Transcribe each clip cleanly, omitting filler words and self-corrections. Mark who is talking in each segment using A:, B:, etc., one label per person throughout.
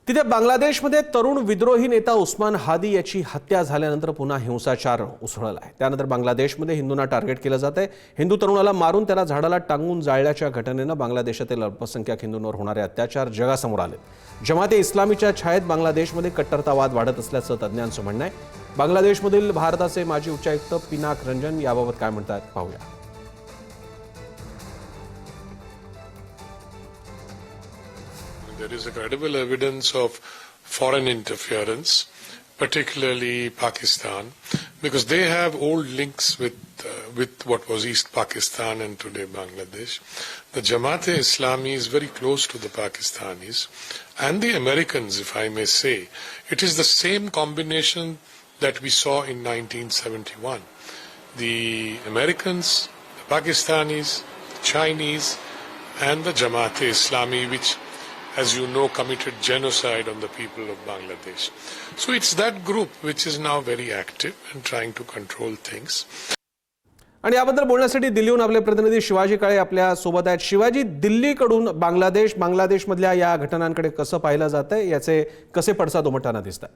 A: तिथे बांगलादेशमध्ये तरुण विद्रोही नेता उस्मान हादी याची हत्या झाल्यानंतर पुन्हा हिंसाचार उसळला आहे। त्यानंतर बांगलादेशमध्ये हिंदूंना टार्गेट केलं जात आहे। हिंदू तरुणाला मारून त्याला झाडाला टांगून जाळल्याच्या घटनेनं बांगलादेशातील अल्पसंख्याक हिंदूंवर होणारे अत्याचार जगासमोर आले। जमाते इस्लामीच्या छायेत बांगलादेशमध्ये कट्टरतावाद वाढत असल्याचं तज्ञांचं म्हणणं आहे। बांगलादेशमधील भारताचे माजी उच्चायुक्त पिनाक रंजन याबाबत काय म्हणतात पाहूया।
B: There is a credible evidence of foreign interference, particularly Pakistan, because they have old links with what was East Pakistan and today Bangladesh. The Jamaat-e-Islami is very close to the Pakistanis and the Americans, if I may say. It is the same combination that we saw in 1971. The Americans, the Pakistanis, the Chinese, and the Jamaat-e-Islami, which, as you know, committed genocide on the people of Bangladesh. So it's that group which is now very active and trying to control things.
A: आणि याबद्दल बोलण्यासाठी दिल्लीहून आपले प्रतिनिधी शिवाजी काळे आपल्या सोबत आहेत। शिवाजी, दिल्लीकडून बांगलादेशमधल्या या घटनांकडे कसं पाहिलं जातंय, याचे कसे पडसाद उमटताना दिसतात?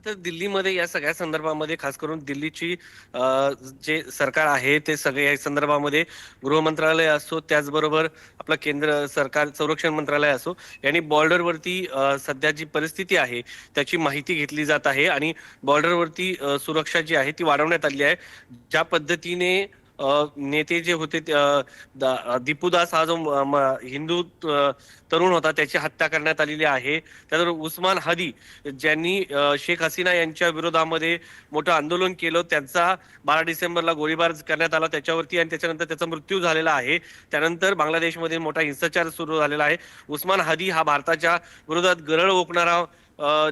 C: तर दिल्लीमध्ये या सगळ्या संदर्भामध्ये खास करून दिल्लीची जे सरकार आहे ते सगळे या संदर्भामध्ये गृह मंत्रालय असो, त्याचबरोबर आपलं केंद्र सरकार संरक्षण मंत्रालय असो, यांनी बॉर्डरवरती सध्या जी परिस्थिती आहे त्याची माहिती घेतली जात आहे आणि बॉर्डरवरती सुरक्षा जी आहे ती वाढवण्यात आली आहे। ज्या पद्धतीने नेते जे होते दीपूदास हा जो हिंदू तरुण होता त्याची हत्या करण्यात आलेली आहे। त्यानंतर उस्मान हादी ज्यांनी शेख हसीना यांच्या विरोधामध्ये मोठं आंदोलन केलं, त्यांचा 12 डिसेंबरला गोळीबार करण्यात आला त्याच्यावरती आणि त्याच्यानंतर त्याचा मृत्यू झालेला आहे। त्यानंतर बांगलादेशमध्ये मोठा हिंसाचार सुरू झालेला आहे। उस्मान हादी हा भारताच्या विरोधात गरळ ओकणारा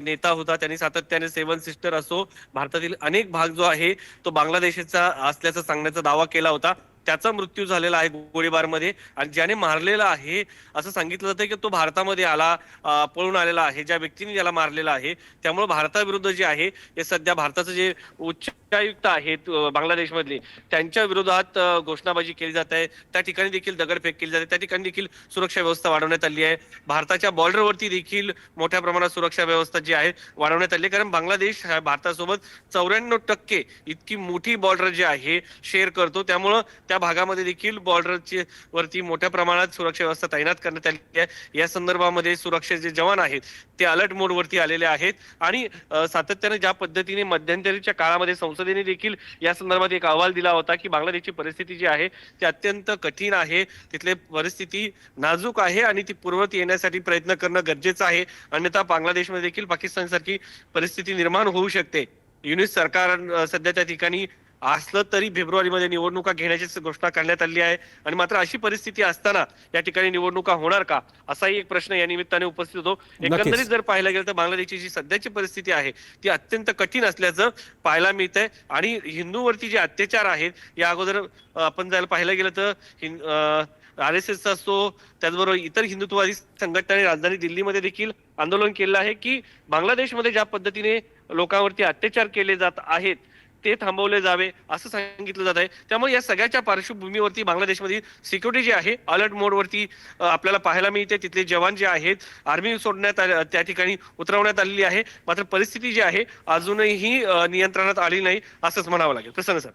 C: नेता होता। त्यांनी सातत्याने 7 सिस्टर असो, भारतातील अनेक भाग जो आहे तो बांगलादेशचा असल्याचा सांगण्याचा दावा केला होता। त्याचा मृत्यू झालेला आहे गोळीबारमध्ये आणि ज्याने मारलेला आहे असं सांगितलं जातं की तो भारतामध्ये आला, पळून आलेला आहे। ज्या व्यक्तीने त्याला मारलेला आहे त्यामुळे भारताविरुद्ध जे आहे हे सध्या भारताचं जे उच्चायुक्त आहेत बांगलादेशमधले त्यांच्या विरोधात घोषणाबाजी केली जात आहे। त्या ठिकाणी देखील दगडफेक केली जाते, त्या ठिकाणी देखील सुरक्षा व्यवस्था वाढवण्यात आली आहे। भारताच्या बॉर्डरवरती देखील मोठ्या प्रमाणात सुरक्षा व्यवस्था जी आहे वाढवण्यात आली, कारण बांगलादेश भारतासोबत 94% इतकी मोठी बॉर्डर जी आहे शेअर करतो। त्यामुळे त्या भागामध्ये देखील बॉर्डरची वरती मोठ्या प्रमाणात सुरक्षा व्यवस्था तैनात करण्यात आली आहे। या संदर्भामध्ये सुरक्षेचे जवान आहेत ते अलर्ट मोड वरती आलेले आहेत आणि सातत्याने ज्या पद्धतीने मध्यंतरीच्या काळामध्ये संसदेने देखील या संदर्भात एक अहवाल दिला होता की बांगलादेशची परिस्थिती जी आहे ती अत्यंत कठीण आहे, तिथले परिस्थिती नाजूक आहे आणि ती पूर्ववत येण्यासाठी प्रयत्न करणं गरजेचं आहे, अन्यथा बांगलादेशमध्ये देखील पाकिस्तानसारखी परिस्थिती निर्माण होऊ शकते। युनिस सरकार सध्या त्या ठिकाणी असलं तरी फेब्रुवारीमध्ये निवडणुका घेण्याची घोषणा करण्यात आली आहे आणि मात्र अशी परिस्थिती असताना या ठिकाणी निवडणुका होणार का असाही एक प्रश्न या निमित्ताने उपस्थित होतो। एकंदरीत जर पाहायला गेलं तर बांगलादेशची जी सध्याची परिस्थिती आहे ती अत्यंत कठीण असल्याचं पाहायला मिळतंय आणि हिंदूवरती जे अत्याचार आहेत या अगोदर आपण जर पाहायला गेलं तर RSS असो, त्याचबरोबर इतर हिंदुत्ववादी संघटनांनी राजधानी दिल्लीमध्ये देखील आंदोलन केलं आहे की बांगलादेशमध्ये ज्या पद्धतीने लोकांवरती अत्याचार केले जात आहेत ते थांबवले जावे असं सांगितलं जात आहे। त्यामुळे या सगळ्याच्या पार्श्वभूमीवरती बांगलादेशमध्ये सिक्युरिटी जी आहे अलर्ट मोडवरती आपल्याला पाहायला मिळते। तिथले जवान जे आहेत आर्मी सोडण्यात त्या ठिकाणी उतरवण्यात आलेली आहे, मात्र परिस्थिती जी आहे अजूनही नियंत्रणात आली नाही असंच म्हणावं लागेल। प्रसन्न सर।